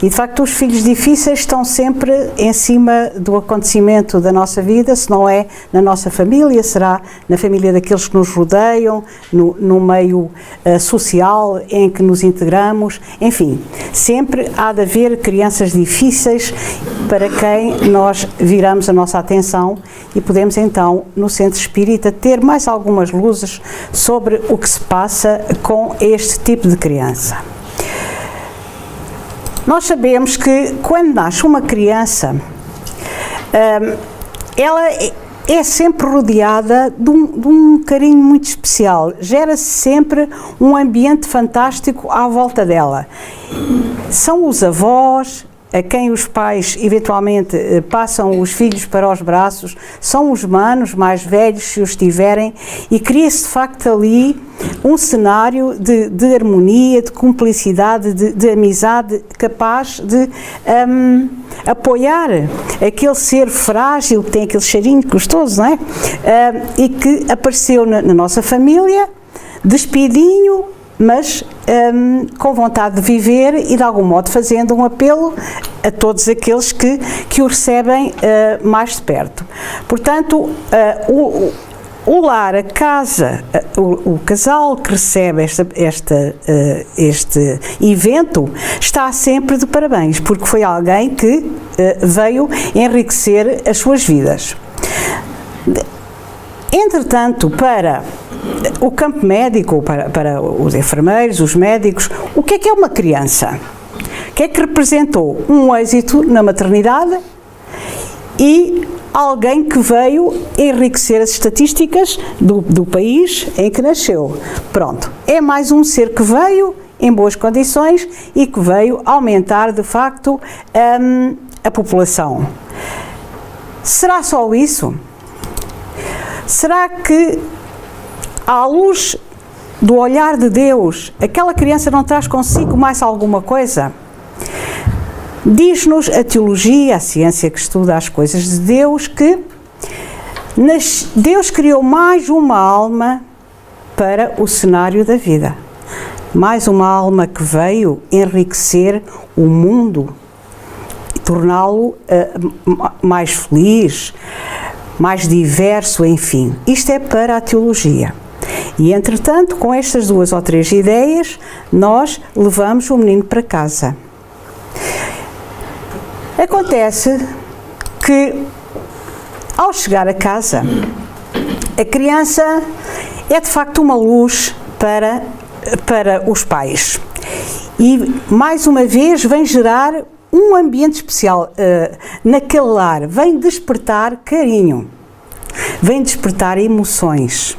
E de facto os filhos difíceis estão sempre em cima do acontecimento da nossa vida, se não é na nossa família, será na família daqueles que nos rodeiam, no meio social em que nos integramos, enfim, sempre há de haver crianças difíceis para quem nós viramos a nossa atenção e podemos então, no Centro Espírita, ter mais algumas luzes sobre o que se passa com este tipo de criança. Nós sabemos que quando nasce uma criança, ela é sempre rodeada de um carinho muito especial, gera-se sempre um ambiente fantástico à volta dela. São os avós, a quem os pais eventualmente passam os filhos para os braços, são os manos mais velhos, se os tiverem, e cria-se de facto ali um cenário de harmonia, de cumplicidade, de amizade, capaz de apoiar aquele ser frágil, que tem aquele cheirinho gostoso, não é? E que apareceu na nossa família, despidinho, mas com vontade de viver e de algum modo fazendo um apelo a todos aqueles que o recebem mais de perto. Portanto, o lar, a casa, o casal que recebe este evento está sempre de parabéns, porque foi alguém que veio enriquecer as suas vidas. Entretanto, para o campo médico, para os enfermeiros, os médicos, o que é uma criança? O que é que representou? Um êxito na maternidade e alguém que veio enriquecer as estatísticas do país em que nasceu. Pronto, é mais um ser que veio em boas condições e que veio aumentar de facto a população. Será só isso? Será que, à luz do olhar de Deus, aquela criança não traz consigo mais alguma coisa? Diz-nos a teologia, a ciência que estuda as coisas de Deus, que Deus criou mais uma alma para o cenário da vida. Mais uma alma que veio enriquecer o mundo e torná-lo mais feliz, mais diverso, enfim. Isto é para a teologia. E, entretanto, com estas 2 ou 3 ideias, nós levamos o menino para casa. Acontece que, ao chegar a casa, a criança é de facto uma luz para os pais. E, mais uma vez, vem gerar um ambiente especial naquele lar, vem despertar carinho, vem despertar emoções,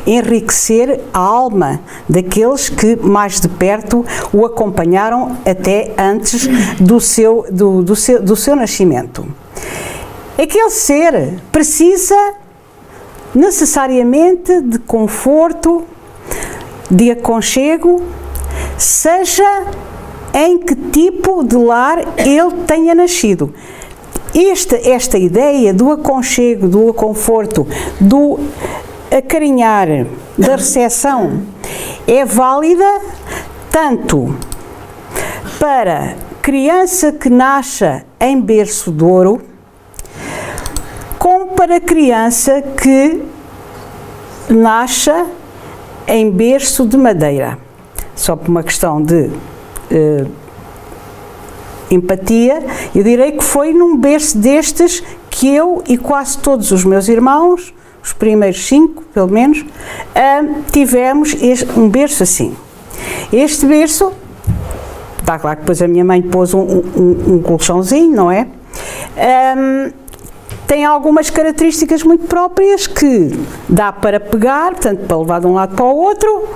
enriquecer a alma daqueles que mais de perto o acompanharam até antes do seu nascimento. Aquele ser precisa necessariamente de conforto, de aconchego, seja em que tipo de lar ele tenha nascido. Esta ideia do aconchego, do conforto, do acarinhar, da recepção, é válida tanto para criança que nasça em berço de ouro, como para criança que nasça em berço de madeira. Só por uma questão de empatia, eu direi que foi num berço destes que eu e quase todos os meus irmãos, os primeiros 5, pelo menos, tivemos um berço assim. Este berço, está claro que depois a minha mãe pôs um colchãozinho, não é? Tem algumas características muito próprias que dá para pegar, portanto, para levar de um lado para o outro,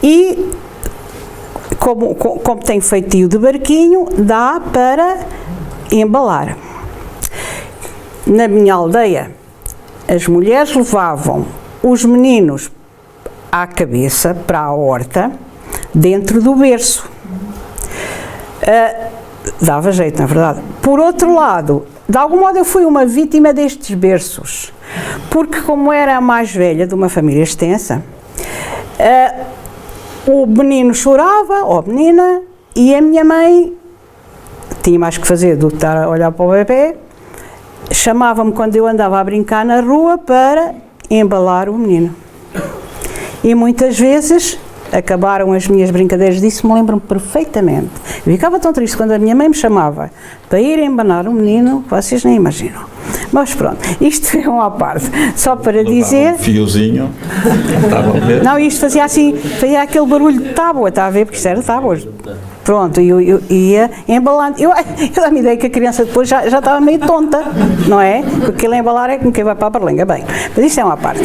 e como tem feitio de barquinho, dá para embalar. Na minha aldeia, as mulheres levavam os meninos à cabeça, para a horta, dentro do berço. Dava jeito, na verdade. Por outro lado, de algum modo eu fui uma vítima destes berços, porque como era a mais velha de uma família extensa, o menino chorava, ou a menina, e a minha mãe tinha mais que fazer do que estar a olhar para o bebê, chamava-me quando eu andava a brincar na rua para embalar o menino. E muitas vezes acabaram as minhas brincadeiras disso, me lembro-me perfeitamente. Eu ficava tão triste quando a minha mãe me chamava para ir embalar o menino, vocês nem imaginam. Mas pronto, isto é uma parte, só para dizer... Um fiozinho, estava a ver? Não, isto fazia assim, fazia aquele barulho de tábua, está a ver, porque isto era tábua. Pronto, eu ia embalando. Eu dá-me a ideia que a criança depois já estava meio tonta, não é? Porque aquele embalar é como quem vai para a berlenga. Bem, mas isto é uma parte.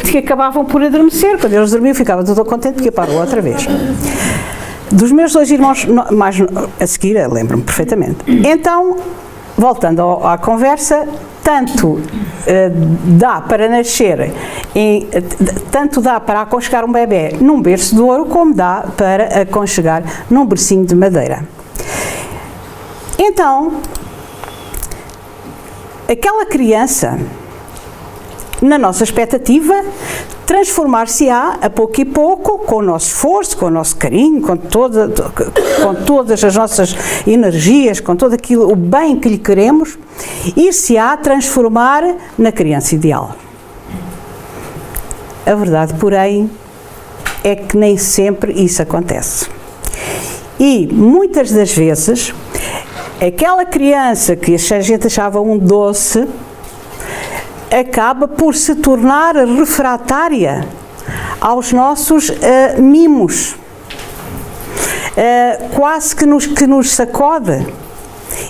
Que acabavam por adormecer. Quando eles dormiam, ficava todo contente porque ia para a rua outra vez. Dos meus 2 irmãos, mais a seguir, lembro-me perfeitamente. Então, voltando à conversa, tanto dá para nascer, tanto dá para aconchegar um bebê num berço de ouro, como dá para aconchegar num bercinho de madeira. Então, aquela criança, na nossa expectativa, transformar-se-á a pouco e pouco, com o nosso esforço, com o nosso carinho, com todas as nossas energias, com todo aquilo, o bem que lhe queremos, ir-se-á transformar na criança ideal. A verdade, porém, é que nem sempre isso acontece. E, muitas das vezes, aquela criança que a gente achava um doce, acaba por se tornar refratária aos nossos mimos, quase que nos sacode,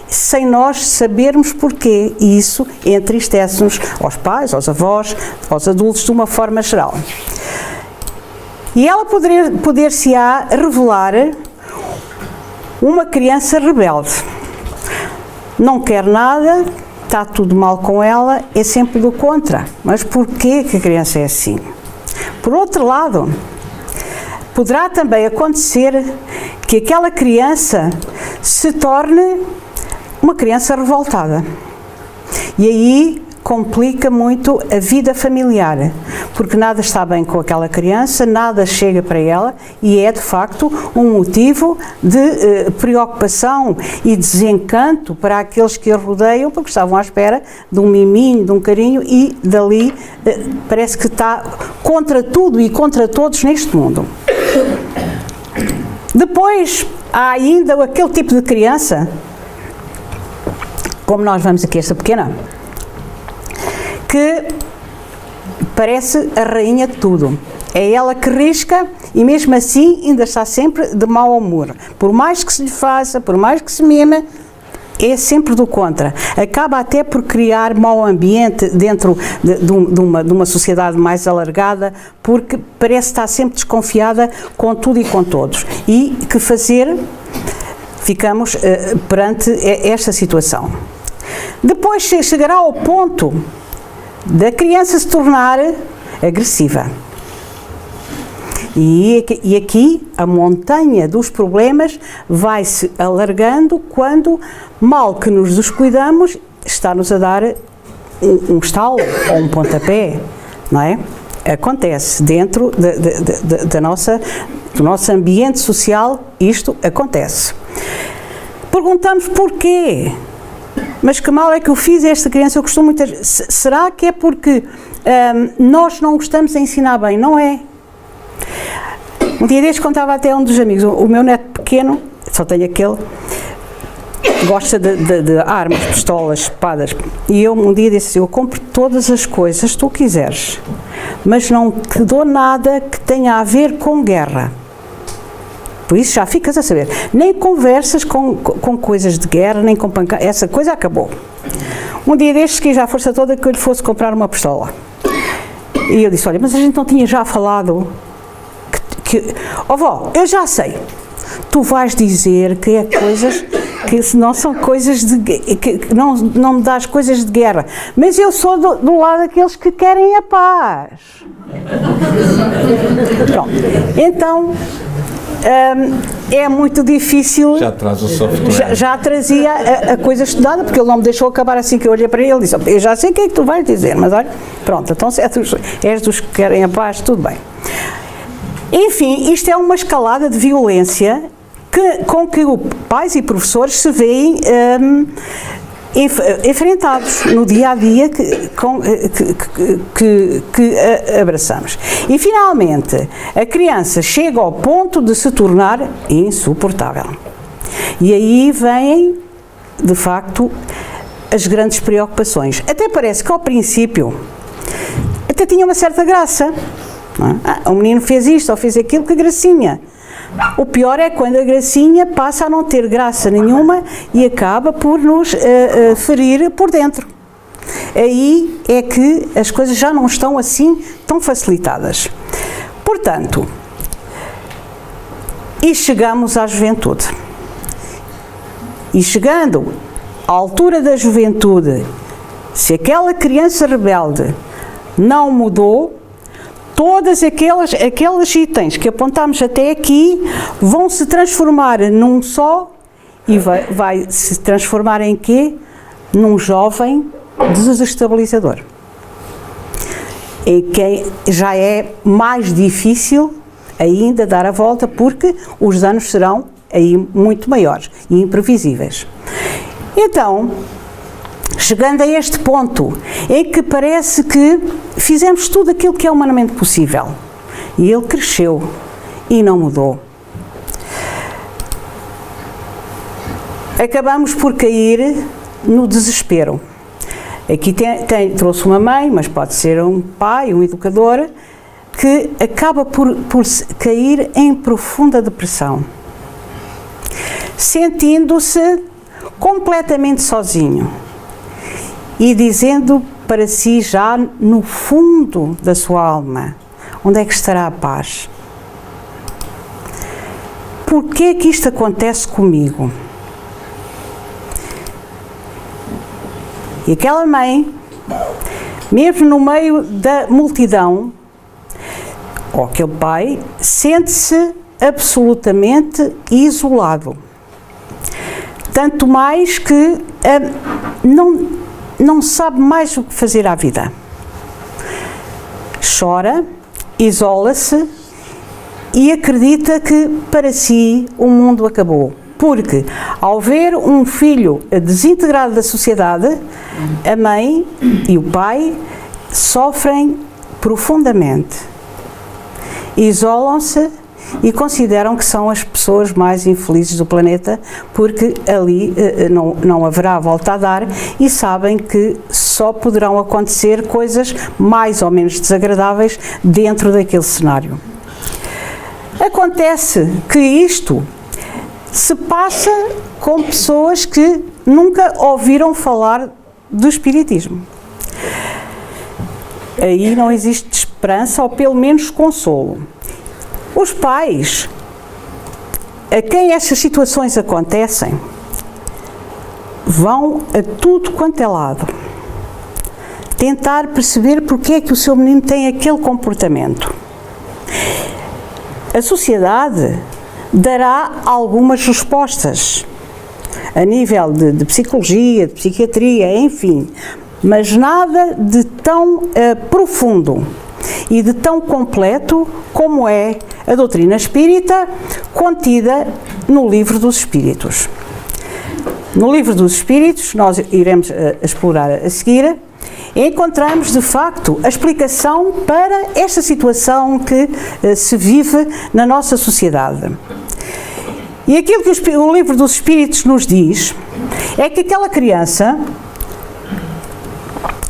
sem nós sabermos porquê, e isso entristece-nos aos pais, aos avós, aos adultos de uma forma geral. E ela poder-se-á revelar uma criança rebelde, não quer nada, está tudo mal com ela, é sempre do contra. Mas porquê que a criança é assim? Por outro lado, poderá também acontecer que aquela criança se torne uma criança revoltada. E aí complica muito a vida familiar, porque nada está bem com aquela criança, nada chega para ela e é de facto um motivo de preocupação e desencanto para aqueles que a rodeiam, porque estavam à espera de um miminho, de um carinho, e dali parece que está contra tudo e contra todos neste mundo. Depois há ainda aquele tipo de criança, como nós vamos aqui, esta pequena, que parece a rainha de tudo. É ela que risca e mesmo assim ainda está sempre de mau humor. Por mais que se lhe faça, por mais que se mime, é sempre do contra. Acaba até por criar mau ambiente dentro de uma sociedade mais alargada, porque parece estar sempre desconfiada com tudo e com todos. E que fazer? Ficamos perante esta situação. Depois chegará ao ponto da criança se tornar agressiva. E aqui a montanha dos problemas vai-se alargando quando, mal que nos descuidamos, está-nos a dar um estalo ou um pontapé, não é? Acontece dentro do nosso ambiente social, isto acontece. Perguntamos porquê? Mas que mal é que eu fiz a esta criança? Eu costumo muitas vezes. Será que é porque nós não gostamos a ensinar bem? Não é. Um dia destes contava até a um dos amigos, o meu neto pequeno, só tenho aquele, gosta de armas, pistolas, espadas, e eu um dia disse: eu compro todas as coisas que tu quiseres, mas não te dou nada que tenha a ver com guerra. Por isso já ficas a saber, nem conversas com coisas de guerra, nem com pancada, essa coisa acabou. Um dia destes quis à força toda que eu lhe fosse comprar uma pistola. E eu disse: olha, mas a gente não tinha já falado oh vó, eu já sei, tu vais dizer que é coisas que não são coisas de que não me dás coisas de guerra, mas eu sou do lado daqueles que querem a paz. Pronto, então é muito difícil. Já traz o software. Já trazia a coisa estudada, porque ele não me deixou acabar assim que eu olhei para ele e disse: eu já sei o que é que tu vais dizer, mas olha, pronto, então se és dos que querem a paz, tudo bem. Enfim, isto é uma escalada de violência com que pais e professores se veem enfrentados no dia a dia que abraçamos. E finalmente, a criança chega ao ponto de se tornar insuportável. E aí vêm, de facto, as grandes preocupações. Até parece que ao princípio até tinha uma certa graça. Não é? O menino fez isto ou fez aquilo, que gracinha. O pior é quando a gracinha passa a não ter graça nenhuma e acaba por nos ferir por dentro. Aí é que as coisas já não estão assim tão facilitadas. Portanto, e chegamos à juventude. E chegando à altura da juventude, se aquela criança rebelde não mudou, todos aqueles itens que apontámos até aqui vão se transformar num só e vai se transformar em quê? Num jovem desestabilizador. Em quem já é mais difícil ainda dar a volta, porque os danos serão aí muito maiores e imprevisíveis. Então, chegando a este ponto, em que parece que fizemos tudo aquilo que é humanamente possível, e ele cresceu e não mudou. Acabamos por cair no desespero. Aqui trouxe uma mãe, mas pode ser um pai, um educador, que acaba por cair em profunda depressão, sentindo-se completamente sozinho e dizendo para si, já no fundo da sua alma, onde é que estará a paz? Por que é que isto acontece comigo? E aquela mãe, mesmo no meio da multidão, ou aquele pai, sente-se absolutamente isolado. Tanto mais que não sabe mais o que fazer à vida. Chora, isola-se e acredita que para si o mundo acabou. Porque ao ver um filho desintegrado da sociedade, a mãe e o pai sofrem profundamente. Isolam-se e consideram que são as pessoas mais infelizes do planeta, porque ali não haverá volta a dar, e sabem que só poderão acontecer coisas mais ou menos desagradáveis dentro daquele cenário. Acontece que isto se passa com pessoas que nunca ouviram falar do espiritismo. Aí não existe esperança, ou pelo menos consolo. Os pais, a quem estas situações acontecem, vão a tudo quanto é lado tentar perceber porque é que o seu menino tem aquele comportamento. A sociedade dará algumas respostas a nível de psicologia, de psiquiatria, enfim, mas nada de tão profundo e de tão completo como é a doutrina espírita contida no Livro dos Espíritos. No Livro dos Espíritos, nós iremos explorar a seguir, encontramos de facto a explicação para esta situação que se vive na nossa sociedade. E aquilo que o Livro dos Espíritos nos diz é que aquela criança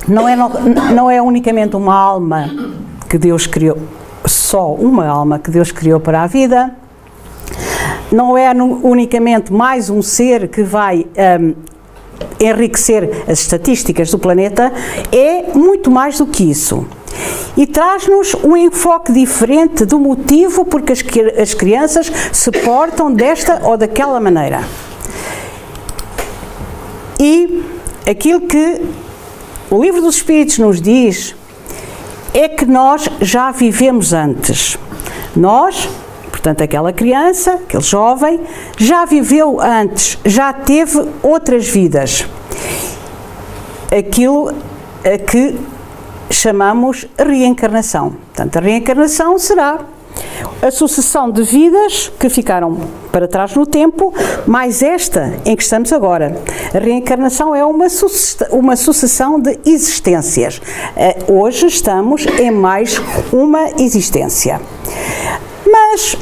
não é unicamente uma alma que Deus criou, só uma alma que Deus criou para a vida, não é unicamente mais um ser que vai enriquecer as estatísticas do planeta, é muito mais do que isso. E traz-nos um enfoque diferente do motivo porque as crianças se portam desta ou daquela maneira. E aquilo que o Livro dos Espíritos nos diz é que nós já vivemos antes. Nós, portanto, aquela criança, aquele jovem, já viveu antes, já teve outras vidas. Aquilo a que chamamos reencarnação. Portanto, a reencarnação será A sucessão de vidas que ficaram para trás no tempo, mais esta em que estamos agora. A reencarnação é uma sucessão de existências. Hoje estamos em mais uma existência. Mas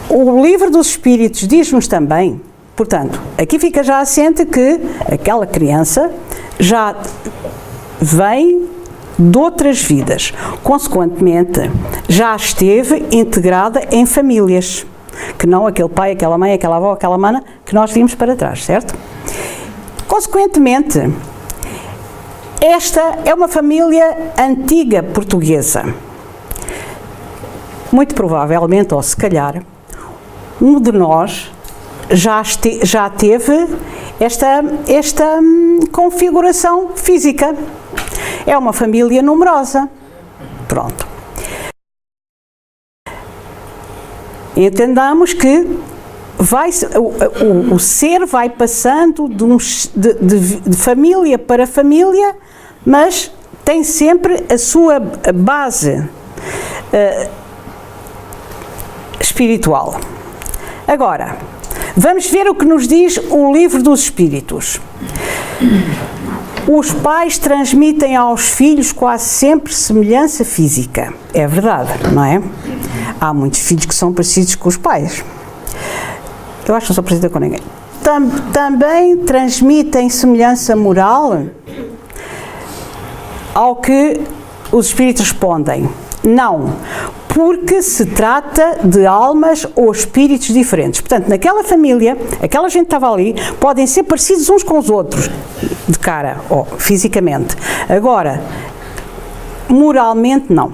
o Livro dos Espíritos diz-nos também, portanto, aqui fica já assente que aquela criança já vem de outras vidas, consequentemente já esteve integrada em famílias, que não aquele pai, aquela mãe, aquela avó, aquela mana que nós vimos para trás, certo? Consequentemente, esta é uma família antiga portuguesa. Muito provavelmente, ou se calhar, um de nós já teve esta configuração física. É uma família numerosa. Pronto. Entendamos que o ser vai passando de família para família, mas tem sempre a sua base espiritual. Agora, vamos ver o que nos diz o Livro dos Espíritos. Os pais transmitem aos filhos quase sempre semelhança física. É verdade, não é? Há muitos filhos que são parecidos com os pais. Eu acho que não sou parecida com ninguém. Também transmitem semelhança moral? Ao que os espíritos respondem: não, porque se trata de almas ou espíritos diferentes. Portanto, naquela família, aquela gente que estava ali, podem ser parecidos uns com os outros, de cara ou fisicamente. Agora, moralmente não.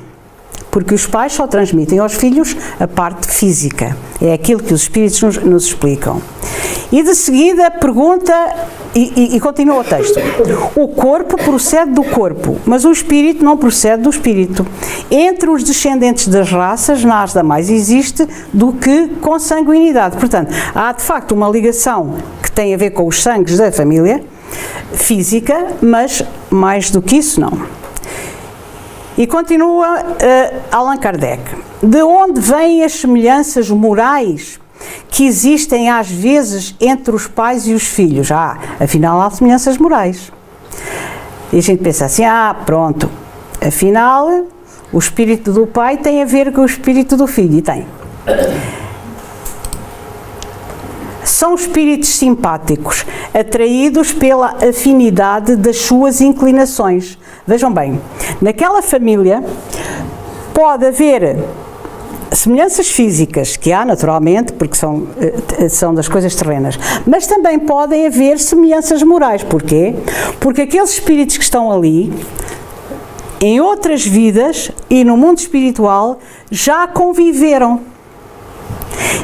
Porque os pais só transmitem aos filhos a parte física. É aquilo que os espíritos nos explicam. E de seguida pergunta, e continua o texto: o corpo procede do corpo, mas o espírito não procede do espírito. Entre os descendentes das raças, nada mais existe do que consanguinidade. Portanto, há de facto uma ligação que tem a ver com os sangues da família física, mas mais do que isso não. E continua Allan Kardec: de onde vêm as semelhanças morais que existem às vezes entre os pais e os filhos? Afinal há semelhanças morais. E a gente pensa assim: pronto, afinal o espírito do pai tem a ver com o espírito do filho. E tem. São espíritos simpáticos, atraídos pela afinidade das suas inclinações. Vejam bem, naquela família pode haver semelhanças físicas, que há naturalmente, porque são das coisas terrenas, mas também podem haver semelhanças morais. Porquê? Porque aqueles espíritos que estão ali, em outras vidas e no mundo espiritual, já conviveram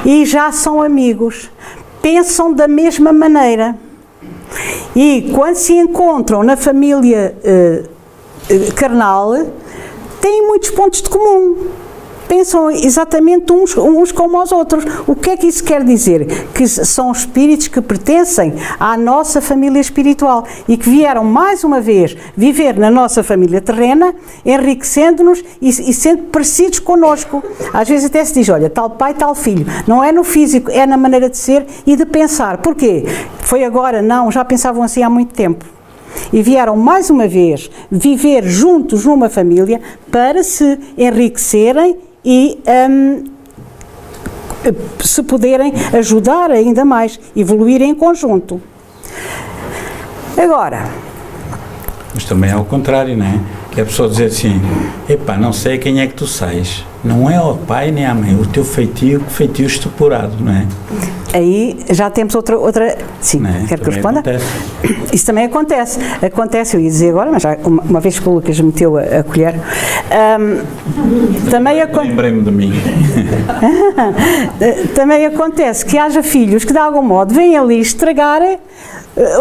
e já são amigos, pensam da mesma maneira, e quando se encontram na família carnal, têm muitos pontos de comum, pensam exatamente uns como os outros. O que é que isso quer dizer? Que são espíritos que pertencem à nossa família espiritual e que vieram mais uma vez viver na nossa família terrena, enriquecendo-nos e sendo parecidos connosco. Às vezes até se diz: olha, tal pai, tal filho. Não é no físico, é na maneira de ser e de pensar. Porquê? Foi agora? Não, já pensavam assim há muito tempo. E vieram mais uma vez viver juntos numa família para se enriquecerem e se poderem ajudar ainda mais, evoluir em conjunto. Agora... Mas também é ao contrário, não é? Que a pessoa dizer assim: epá, não sei quem é que tu sais. Não é ao pai nem à mãe, o teu feitio estupurado, não é? Aí já temos outra... Sim, é? quer que eu responda? Acontece. Isso também acontece. Acontece, eu ia dizer agora, mas já uma vez que o Lucas meteu a colher. Lembrei-me de mim. Também acontece que haja filhos que de algum modo vêm ali estragar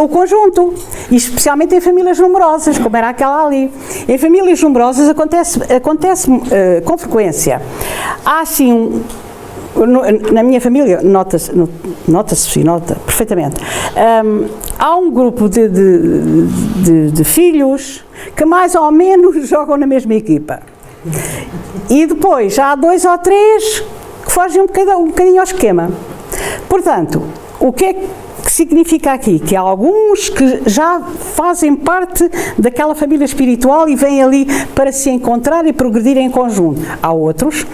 o conjunto, e especialmente em famílias numerosas, como era aquela ali. Em famílias numerosas acontece com frequência. Há assim na minha família, nota-se perfeitamente, há um grupo de filhos que mais ou menos jogam na mesma equipa. E depois há 2 ou 3 que fogem um bocadinho ao esquema. Portanto, o que é que significa aqui? Que há alguns que já fazem parte daquela família espiritual e vêm ali para se encontrar e progredir em conjunto. Há outros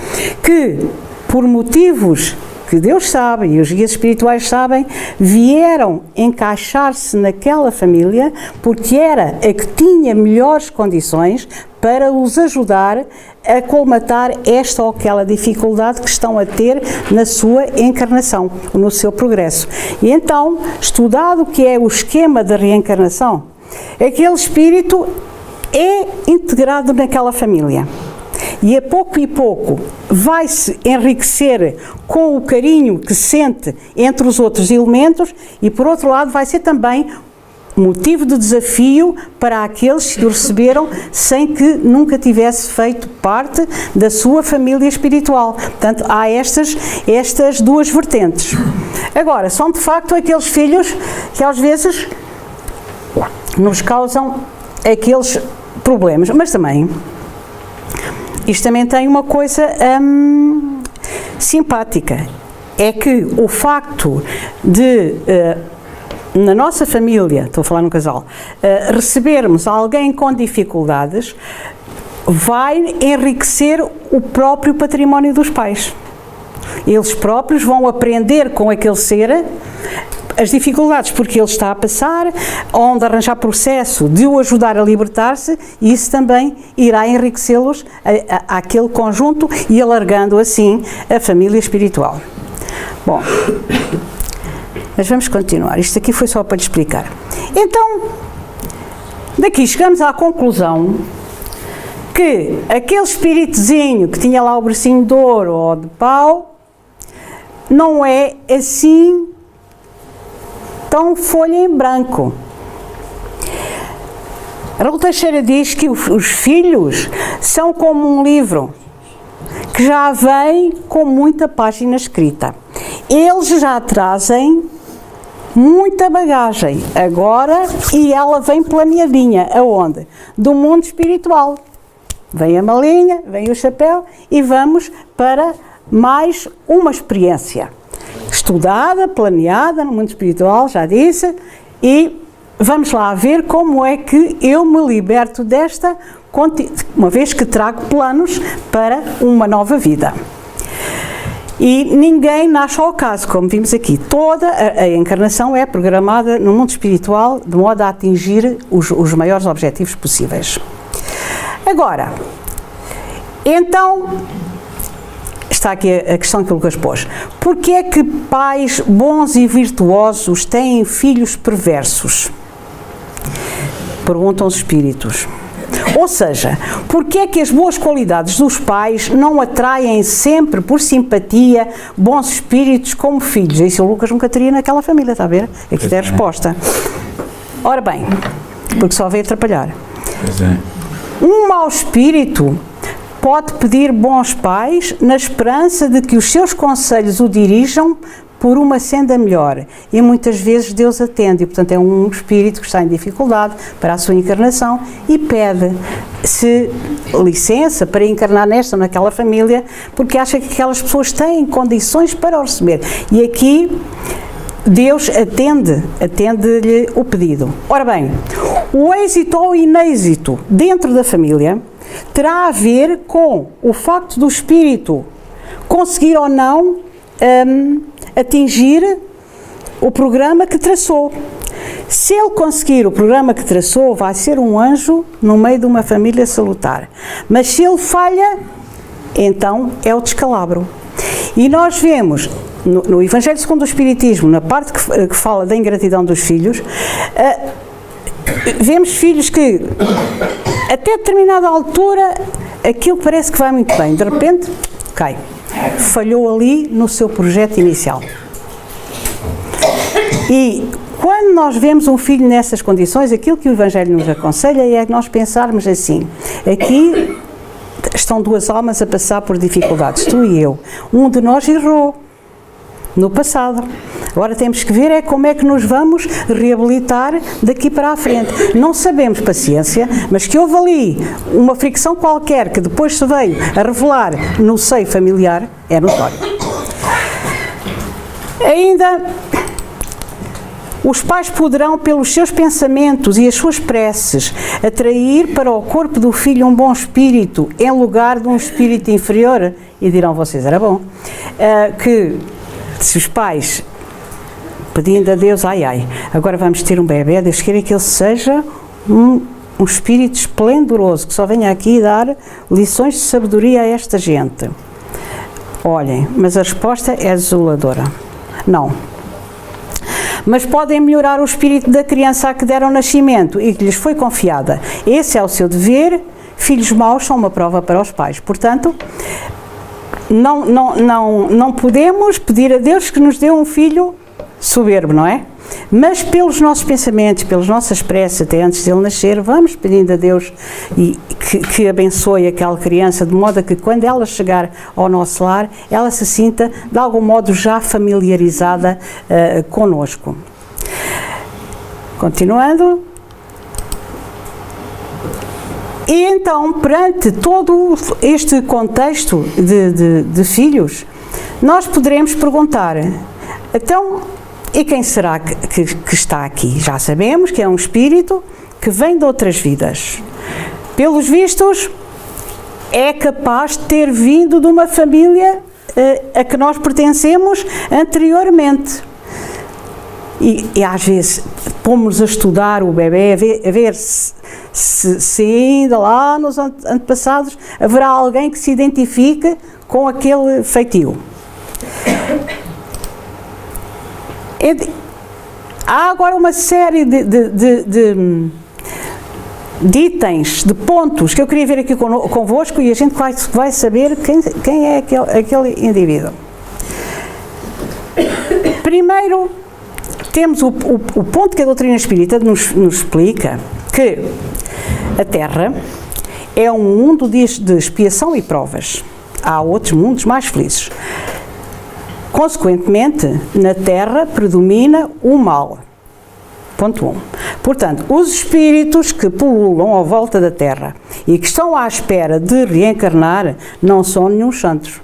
que, por motivos que Deus sabe e os guias espirituais sabem, vieram encaixar-se naquela família porque era a que tinha melhores condições para os ajudar a colmatar esta ou aquela dificuldade que estão a ter na sua encarnação, no seu progresso. E então, estudado o que é o esquema da reencarnação, aquele espírito é integrado naquela família. E a pouco e pouco vai-se enriquecer com o carinho que sente entre os outros elementos e, por outro lado, vai ser também motivo de desafio para aqueles que o receberam sem que nunca tivesse feito parte da sua família espiritual. Portanto, há estas 2 vertentes. Agora, são de facto aqueles filhos que às vezes nos causam aqueles problemas, mas também isto também tem uma coisa simpática, é que o facto de, na nossa família, estou a falar num casal, recebermos alguém com dificuldades, vai enriquecer o próprio património dos pais. Eles próprios vão aprender com aquele ser as dificuldades porque ele está a passar, onde arranjar processo de o ajudar a libertar-se, e isso também irá enriquecê-los àquele conjunto e alargando assim a família espiritual. Bom, mas vamos continuar. Isto aqui foi só para lhe explicar. Então, daqui chegamos à conclusão que aquele espíritozinho que tinha lá o bracinho de ouro ou de pau não é assim tão folha em branco. Raul Teixeira diz que os filhos são como um livro que já vem com muita página escrita. Eles já trazem muita bagagem agora e ela vem planeadinha. Aonde? Do mundo espiritual. Vem a malinha, vem o chapéu e vamos para mais uma experiência estudada, planeada no mundo espiritual, já disse, e vamos lá ver como é que eu me liberto desta, uma vez que trago planos para uma nova vida. E ninguém nasce ao caso, como vimos aqui. Toda a encarnação é programada no mundo espiritual de modo a atingir os maiores objetivos possíveis. Agora, então, está aqui a questão que o Lucas pôs. Porquê é que pais bons e virtuosos têm filhos perversos? Perguntam os espíritos. Ou seja, porquê é que as boas qualidades dos pais não atraem sempre, por simpatia, bons espíritos como filhos? Isso o Lucas nunca teria naquela família, está a ver? Aqui tem a resposta. Ora bem, porque só veio atrapalhar. Pois é. Um mau espírito pode pedir bons pais na esperança de que os seus conselhos o dirijam por uma senda melhor, e muitas vezes Deus atende, e portanto é um espírito que está em dificuldade para a sua encarnação e pede-se licença para encarnar nesta ou naquela família, porque acha que aquelas pessoas têm condições para o receber, e aqui Deus atende-lhe o pedido. Ora bem, o êxito ou inêxito dentro da família terá a ver com o facto do espírito conseguir ou não atingir o programa que traçou. Se ele conseguir o programa que traçou, vai ser um anjo no meio de uma família salutar. Mas se ele falha, então é o descalabro. E nós vemos no Evangelho segundo o Espiritismo, na parte que fala da ingratidão dos filhos, vemos filhos que até determinada altura aquilo parece que vai muito bem, de repente cai. Falhou ali no seu projeto inicial. E quando nós vemos um filho nessas condições, aquilo que o Evangelho nos aconselha é nós pensarmos assim: aqui estão duas almas a passar por dificuldades, tu e eu. Um de nós errou no passado. Agora temos que ver é como é que nos vamos reabilitar daqui para a frente. Não sabemos, paciência, mas que houve ali uma fricção qualquer que depois se veio a revelar no seio familiar, é notório. Ainda, os pais poderão, pelos seus pensamentos e as suas preces, atrair para o corpo do filho um bom espírito, em lugar de um espírito inferior. E dirão vocês, era bom, que se os pais, pedindo a Deus, agora vamos ter um bebê, Deus queira que ele seja um espírito esplendoroso, que só venha aqui dar lições de sabedoria a esta gente. Olhem, mas a resposta é desoladora. Não. Mas podem melhorar o espírito da criança a que deram nascimento e que lhes foi confiada. Esse é o seu dever. Filhos maus são uma prova para os pais. Portanto, não podemos pedir a Deus que nos dê um filho soberbo, não é? Mas pelos nossos pensamentos, pelas nossas preces, até antes dele nascer, vamos pedindo a Deus que abençoe aquela criança, de modo a que quando ela chegar ao nosso lar, ela se sinta, de algum modo, já familiarizada conosco. Continuando. E então, perante todo este contexto de filhos, nós poderemos perguntar, então, e quem será que está aqui? Já sabemos que é um espírito que vem de outras vidas. Pelos vistos, é capaz de ter vindo de uma família a que nós pertencemos anteriormente. E às vezes pomos a estudar o bebê, a ver se ainda lá nos antepassados haverá alguém que se identifique com aquele feitio. Há agora uma série de itens, de pontos que eu queria ver aqui convosco e a gente vai saber quem é aquele indivíduo. Primeiro, temos o ponto que a doutrina espírita nos explica, que a Terra é um mundo de expiação e provas. Há outros mundos mais felizes. Consequentemente, na Terra predomina o mal. Ponto 1. Portanto, os espíritos que pululam à volta da Terra e que estão à espera de reencarnar não são nenhum santos.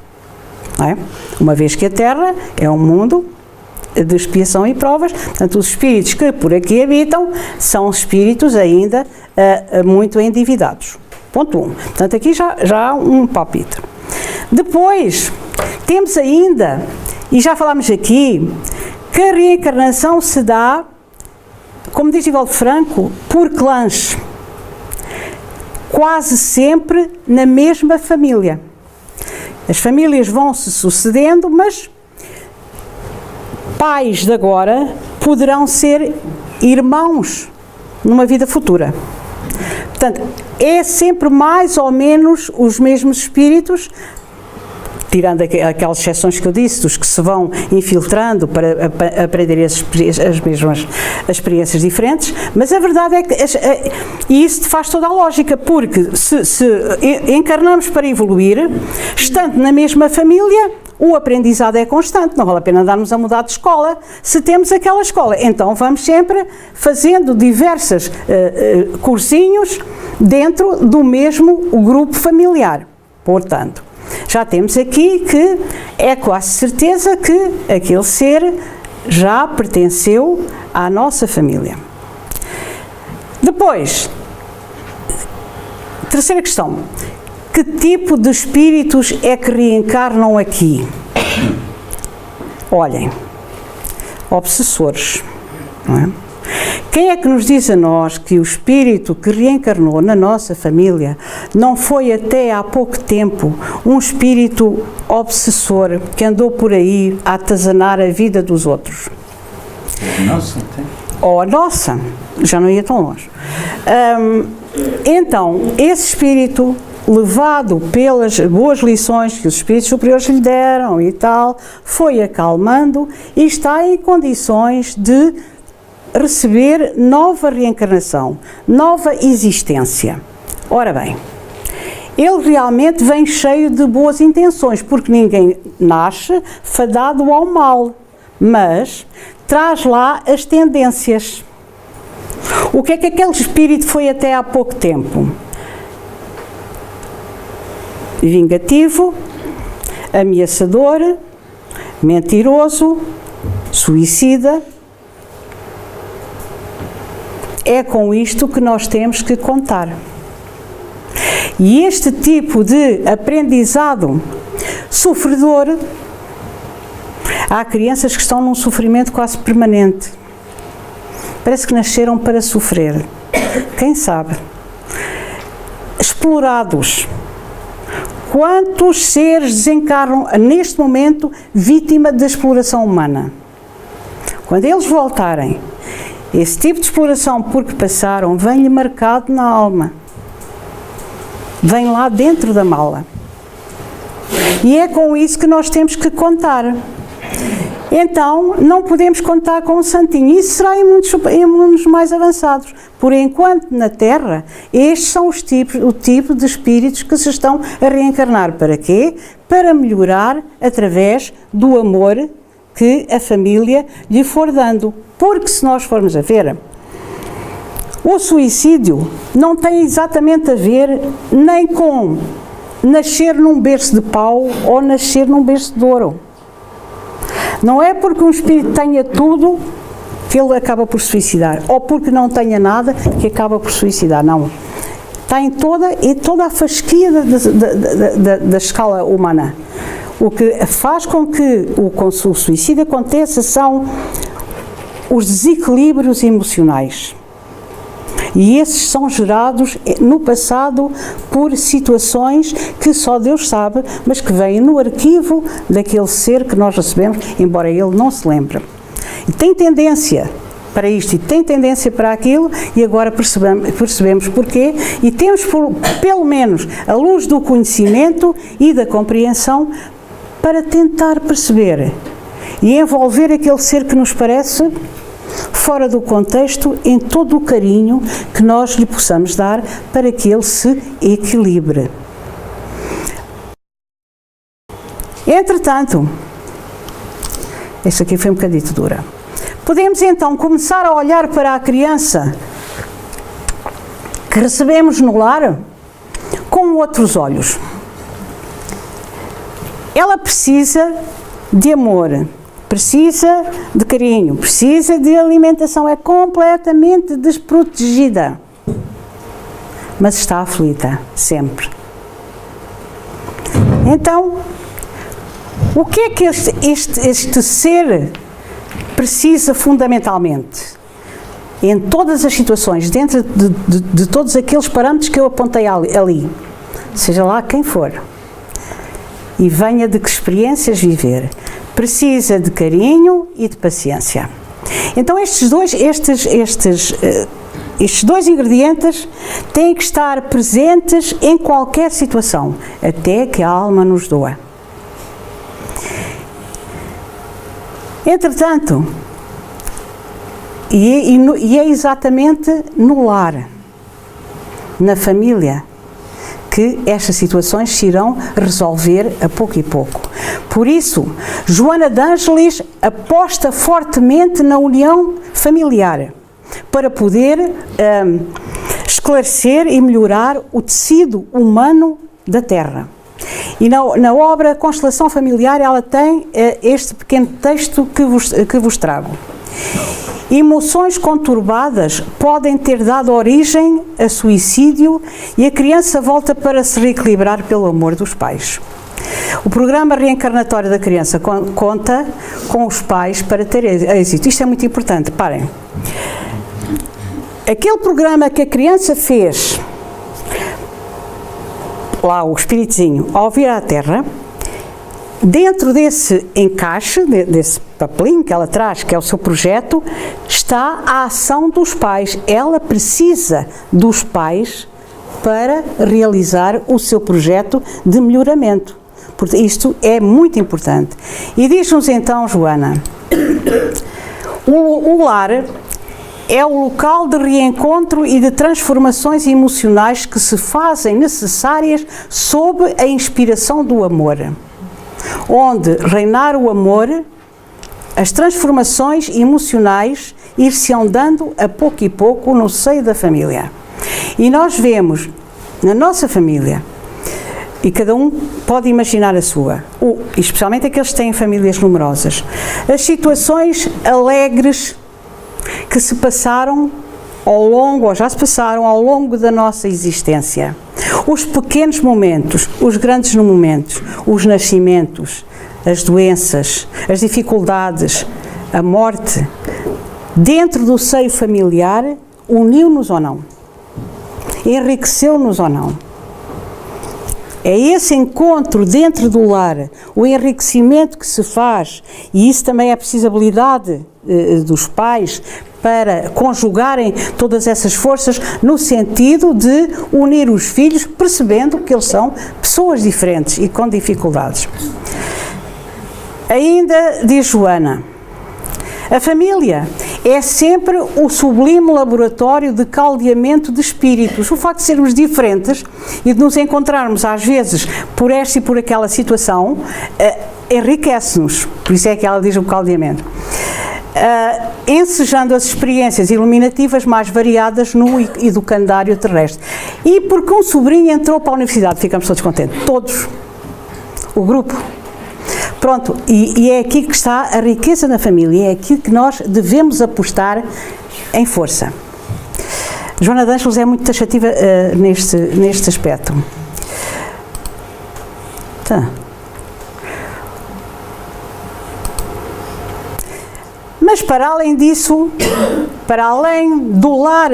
Não é? Uma vez que a Terra é um mundo de expiação e provas, portanto, os espíritos que por aqui habitam são espíritos ainda muito endividados. Ponto 1. Portanto, aqui já há um palpite. Depois, temos ainda, e já falámos aqui, que a reencarnação se dá, como diz Divaldo Franco, por clãs, quase sempre na mesma família. As famílias vão se sucedendo, mas pais de agora poderão ser irmãos numa vida futura. Portanto, é sempre mais ou menos os mesmos espíritos, tirando aquelas exceções que eu disse, dos que se vão infiltrando para aprender as mesmas experiências diferentes, mas a verdade é que e isso faz toda a lógica, porque se encarnamos para evoluir, estando na mesma família, o aprendizado é constante, não vale a pena andarmos a mudar de escola se temos aquela escola. Então vamos sempre fazendo diversos cursinhos dentro do mesmo grupo familiar. Portanto, já temos aqui que é quase certeza que aquele ser já pertenceu à nossa família. Depois, terceira questão. Que tipo de espíritos é que reencarnam aqui? Olhem, obsessores, não é? Quem é que nos diz a nós que o espírito que reencarnou na nossa família não foi até há pouco tempo um espírito obsessor que andou por aí a atazanar a vida dos outros? Nossa, até. Ou a nossa, já não ia tão longe. Então, esse espírito, levado pelas boas lições que os espíritos superiores lhe deram e tal, foi acalmando e está em condições de receber nova reencarnação, nova existência. Ora bem, ele realmente vem cheio de boas intenções, porque ninguém nasce fadado ao mal, mas traz lá as tendências. O que é que aquele espírito foi até há pouco tempo? Vingativo, ameaçador, mentiroso, suicida. É com isto que nós temos que contar. E este tipo de aprendizado sofredor, há crianças que estão num sofrimento quase permanente. Parece que nasceram para sofrer. Quem sabe? Explorados. Quantos seres desencarnam neste momento vítima da exploração humana? Quando eles voltarem, esse tipo de exploração por que passaram vem-lhe marcado na alma. Vem lá dentro da mala. E é com isso que nós temos que contar. Então, não podemos contar com um santinho. Isso será em mundos mais avançados. Por enquanto, na Terra, estes são o tipo de espíritos que se estão a reencarnar. Para quê? Para melhorar através do amor que a família lhe for dando. Porque se nós formos a ver, o suicídio não tem exatamente a ver nem com nascer num berço de pau ou nascer num berço de ouro. Não é porque um espírito tenha tudo que ele acaba por suicidar, ou porque não tenha nada que acaba por suicidar, não. Tem toda a fasquia da escala humana. O que faz com que o suicídio aconteça são os desequilíbrios emocionais. E esses são gerados no passado por situações que só Deus sabe, mas que vêm no arquivo daquele ser que nós recebemos, embora ele não se lembre. E tem tendência para isto e tem tendência para aquilo, e agora percebemos porquê, e temos pelo menos a luz do conhecimento e da compreensão para tentar perceber e envolver aquele ser que nos parece fora do contexto, em todo o carinho que nós lhe possamos dar para que ele se equilibre. Entretanto, esta aqui foi um bocadito dura. Podemos então começar a olhar para a criança que recebemos no lar com outros olhos. Ela precisa de amor, precisa de carinho, precisa de alimentação, é completamente desprotegida, mas está aflita, sempre. Então, o que é que este ser precisa fundamentalmente? Em todas as situações, dentro de todos aqueles parâmetros que eu apontei ali, seja lá quem for, e venha de que experiências viver, precisa de carinho e de paciência. Então estes dois ingredientes têm que estar presentes em qualquer situação, até que a alma nos doa. Entretanto, e é exatamente no lar, na família, que estas situações se irão resolver a pouco e pouco. Por isso, Joana de Ângelis aposta fortemente na união familiar, para poder esclarecer e melhorar o tecido humano da Terra. E na obra Constelação Familiar ela tem este pequeno texto que vos trago. Emoções conturbadas podem ter dado origem a suicídio e a criança volta para se reequilibrar pelo amor dos pais. O programa reencarnatório da criança conta com os pais para ter êxito. Isto é muito importante, parem. Aquele programa que a criança fez, lá o espíritozinho, ao vir à Terra, dentro desse encaixe, desse papelinho que ela traz, que é o seu projeto, está a ação dos pais. Ela precisa dos pais para realizar o seu projeto de melhoramento. Portanto, isto é muito importante. E diz-nos então, Joana, o lar é o local de reencontro e de transformações emocionais que se fazem necessárias sob a inspiração do amor. Onde reinar o amor, as transformações emocionais ir-se-ão dando a pouco e pouco no seio da família. E nós vemos na nossa família, e cada um pode imaginar a sua, especialmente aqueles que têm famílias numerosas, as situações alegres que se passaram ao longo, ou já se passaram ao longo da nossa existência. Os pequenos momentos, os grandes momentos, os nascimentos, as doenças, as dificuldades, a morte, dentro do seio familiar, uniu-nos ou não? Enriqueceu-nos ou não? É esse encontro dentro do lar, o enriquecimento que se faz, e isso também é preciso habilidade dos pais para conjugarem todas essas forças no sentido de unir os filhos, percebendo que eles são pessoas diferentes e com dificuldades. Ainda diz Joana, a família é sempre o sublime laboratório de caldeamento de espíritos. O facto de sermos diferentes e de nos encontrarmos às vezes por esta e por aquela situação enriquece-nos. Por isso é que ela diz o caldeamento. Ensejando as experiências iluminativas mais variadas no educandário terrestre. E porque um sobrinho entrou para a universidade, ficamos todos contentes. Todos. O grupo. Pronto, e é aqui que está a riqueza da família, é aqui que nós devemos apostar em força. Joana de Ângeles é muito taxativa neste aspecto. Tá. Mas para além disso, para além do lar,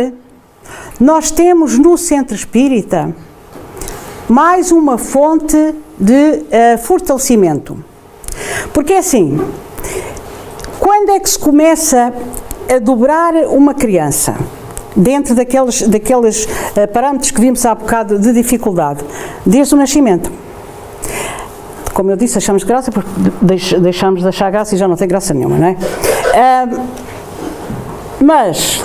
nós temos no Centro Espírita mais uma fonte de fortalecimento. Porque é assim, quando é que se começa a dobrar uma criança? Dentro daqueles parâmetros que vimos há bocado de dificuldade, desde o nascimento. Como eu disse, achamos graça, porque deixamos de achar graça e já não tem graça nenhuma, não é? Mas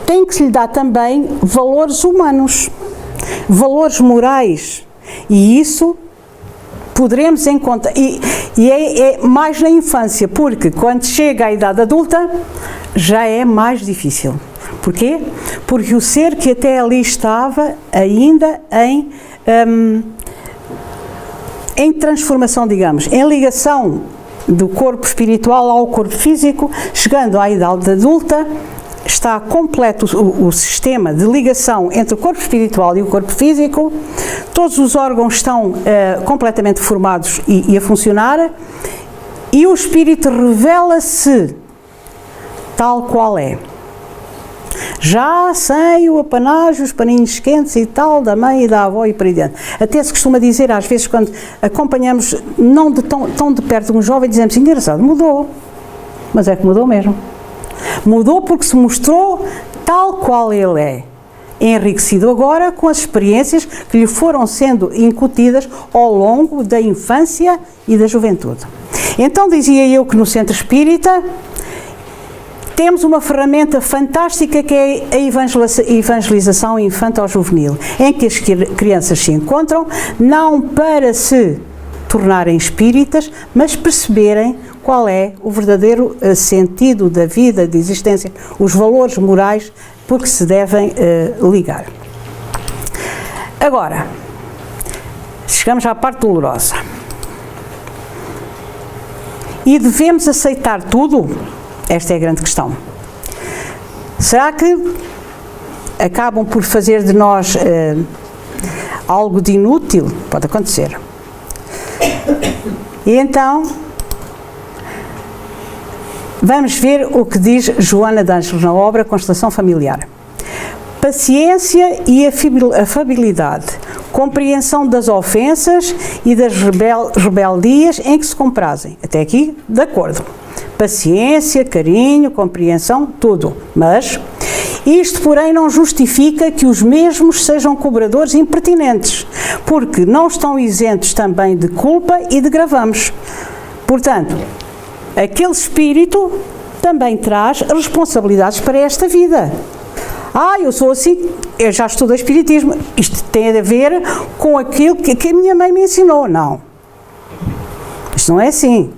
tem que se lhe dar também valores humanos, valores morais, e isso poderemos encontrar, e é mais na infância, porque quando chega à idade adulta já é mais difícil. Porquê? Porque o ser que até ali estava ainda em transformação, digamos, em ligação do corpo espiritual ao corpo físico, chegando à idade adulta, está completo o sistema de ligação entre o corpo espiritual e o corpo físico, todos os órgãos estão completamente formados e a funcionar, e o espírito revela-se tal qual é. Já sem o apanágio, os paninhos quentes e tal, da mãe e da avó e por aí dentro. Até se costuma dizer, às vezes, quando acompanhamos não de tão de perto um jovem, dizemos, engraçado, mudou. Mas é que mudou mesmo. Mudou porque se mostrou tal qual ele é. Enriquecido agora com as experiências que lhe foram sendo incutidas ao longo da infância e da juventude. Então dizia eu que no Centro Espírita temos uma ferramenta fantástica que é a evangelização infanto-juvenil, em que as crianças se encontram não para se tornarem espíritas, mas perceberem qual é o verdadeiro sentido da vida, da existência, os valores morais por que se devem ligar. Agora, chegamos à parte dolorosa. E devemos aceitar tudo? Esta é a grande questão. Será que acabam por fazer de nós algo de inútil? Pode acontecer. E então, vamos ver o que diz Joana de Ângeles na obra Constelação Familiar. Paciência e afabilidade, compreensão das ofensas e das rebeldias em que se comprazem. Até aqui, de acordo. Paciência, carinho, compreensão, tudo. Mas isto, porém, não justifica que os mesmos sejam cobradores impertinentes, porque não estão isentos também de culpa e de gravames. Portanto, aquele espírito também traz responsabilidades para esta vida. Eu sou assim, eu já estudei espiritismo, isto tem a ver com aquilo que a minha mãe me ensinou. Não. Isto não é assim.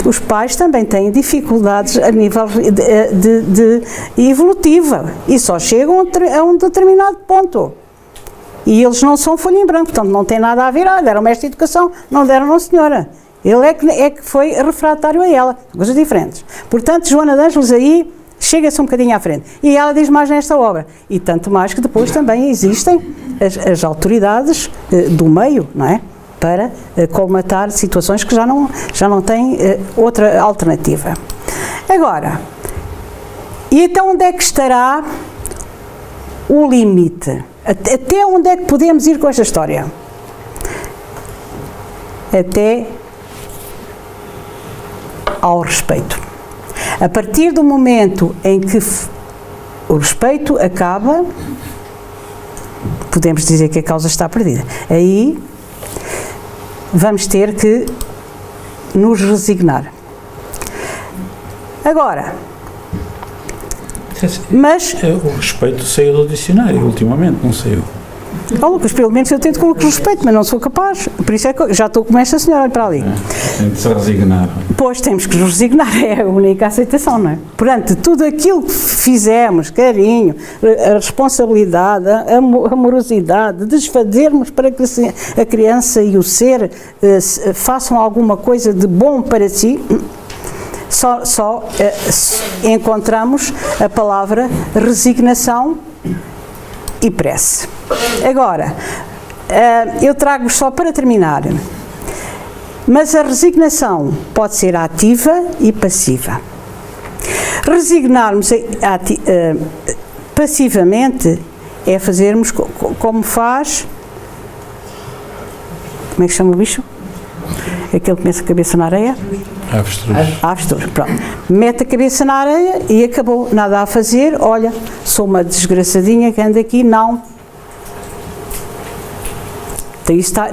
os pais também têm dificuldades a nível de evolutiva e só chegam a um determinado ponto. E eles não são folha em branco, portanto não tem nada a ver, deram mestre de educação, não deram não senhora. Ele é que foi refratário a ela, coisas diferentes. Portanto, Joana de Ângeles aí chega-se um bocadinho à frente. E ela diz mais nesta obra. E tanto mais que depois também existem as autoridades do meio, não é? Para colmatar situações que já não têm outra alternativa. Agora, e então onde é que estará o limite? Até onde é que podemos ir com esta história? Até ao respeito. A partir do momento em que o respeito acaba, podemos dizer que a causa está perdida. Aí vamos ter que nos resignar. Agora, mas o respeito saiu do dicionário ultimamente, não saiu? Lucas, pelo menos eu tento com respeito, mas não sou capaz. Por isso é que já estou com esta senhora para ali. Tem de se resignar. Pois, temos que nos resignar, é a única aceitação, não é? Portanto, tudo aquilo que fizemos, carinho, a responsabilidade, a amorosidade, desfazermos para que a criança e o ser façam alguma coisa de bom para si, só encontramos a palavra resignação e prece. Agora, eu trago só para terminar, mas a resignação pode ser ativa e passiva. Resignarmos passivamente é fazermos como faz, como é que chama o bicho? Aquele que mete a cabeça na areia? Avestruz, pronto. Mete a cabeça na areia e acabou, nada a fazer, olha, sou uma desgraçadinha que anda aqui, não. Então, isso está...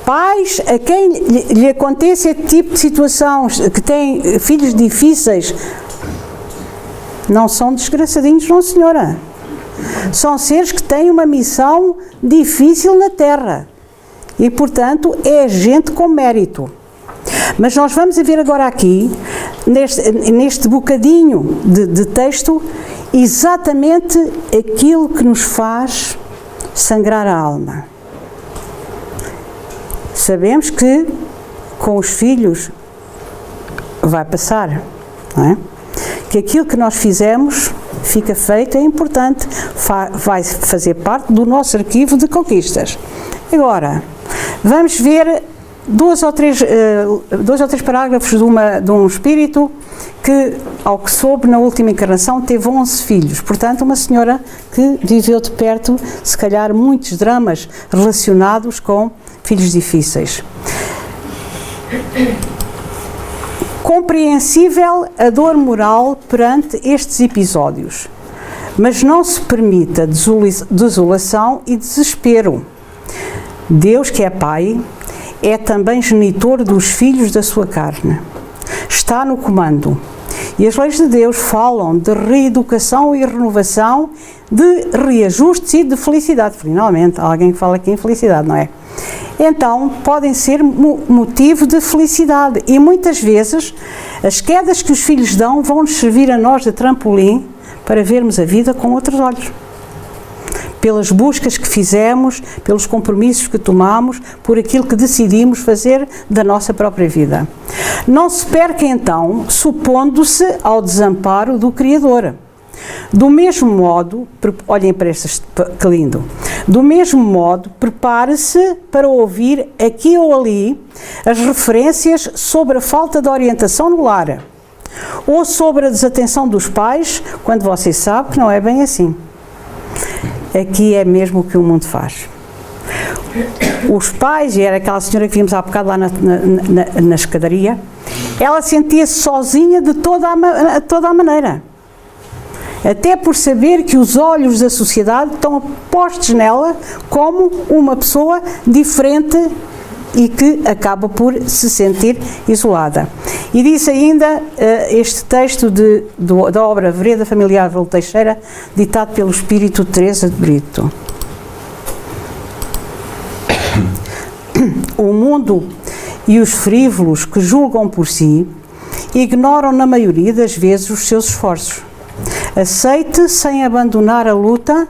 Pais a quem lhe aconteça esse tipo de situações, que têm filhos difíceis, não são desgraçadinhos, não senhora. São seres que têm uma missão difícil na Terra. E, portanto, é gente com mérito. Mas nós vamos ver agora aqui, neste bocadinho de texto, exatamente aquilo que nos faz sangrar a alma. Sabemos que com os filhos vai passar, não é? Que aquilo que nós fizemos fica feito, é importante, vai fazer parte do nosso arquivo de conquistas. Agora, vamos ver dois ou três parágrafos de um espírito que, ao que soube, na última encarnação teve 11 filhos. Portanto, uma senhora que viveu de perto, se calhar, muitos dramas relacionados com filhos difíceis. Compreensível a dor moral perante estes episódios, mas não se permita desolação e desespero. Deus, que é Pai, é também genitor dos filhos da sua carne. Está no comando. E as leis de Deus falam de reeducação e renovação, de reajustes e de felicidade. Finalmente, alguém que fala aqui em felicidade, não é? Então, podem ser motivo de felicidade. E muitas vezes, as quedas que os filhos dão vão-nos servir a nós de trampolim para vermos a vida com outros olhos. Pelas buscas que fizemos, pelos compromissos que tomamos, por aquilo que decidimos fazer da nossa própria vida. Não se perca então, supondo-se ao desamparo do Criador. Do mesmo modo, olhem para este, que lindo, do mesmo modo, prepare-se para ouvir aqui ou ali as referências sobre a falta de orientação no lar, ou sobre a desatenção dos pais, quando você sabe que não é bem assim. Aqui é mesmo o que o mundo faz. Os pais, e era aquela senhora que vimos há bocado lá na escadaria, ela sentia-se sozinha de toda a maneira. Até por saber que os olhos da sociedade estão postos nela como uma pessoa diferente e que acaba por se sentir isolada. E diz ainda este texto da obra Vereda Familiar Velo Teixeira, ditado pelo espírito de Teresa de Brito. O mundo E os frívolos que julgam por si ignoram na maioria das vezes os seus esforços. Aceite, sem abandonar a luta,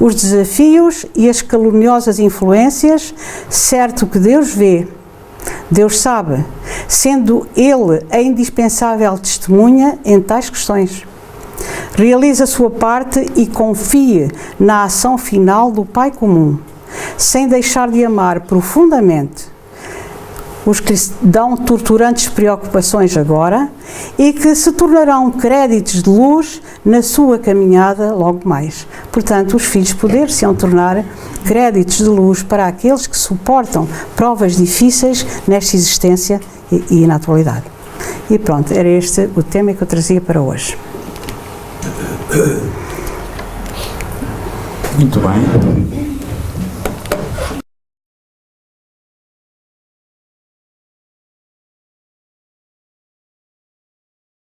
os desafios e as caluniosas influências, certo que Deus vê, Deus sabe, sendo Ele a indispensável testemunha em tais questões. Realize a sua parte e confie na ação final do Pai comum, sem deixar de amar profundamente os que lhe dão torturantes preocupações agora e que se tornarão créditos de luz na sua caminhada logo mais. Portanto, os filhos poder-se-ão tornar créditos de luz para aqueles que suportam provas difíceis nesta existência e na atualidade. E pronto, era este o tema que eu trazia para hoje. Muito bem.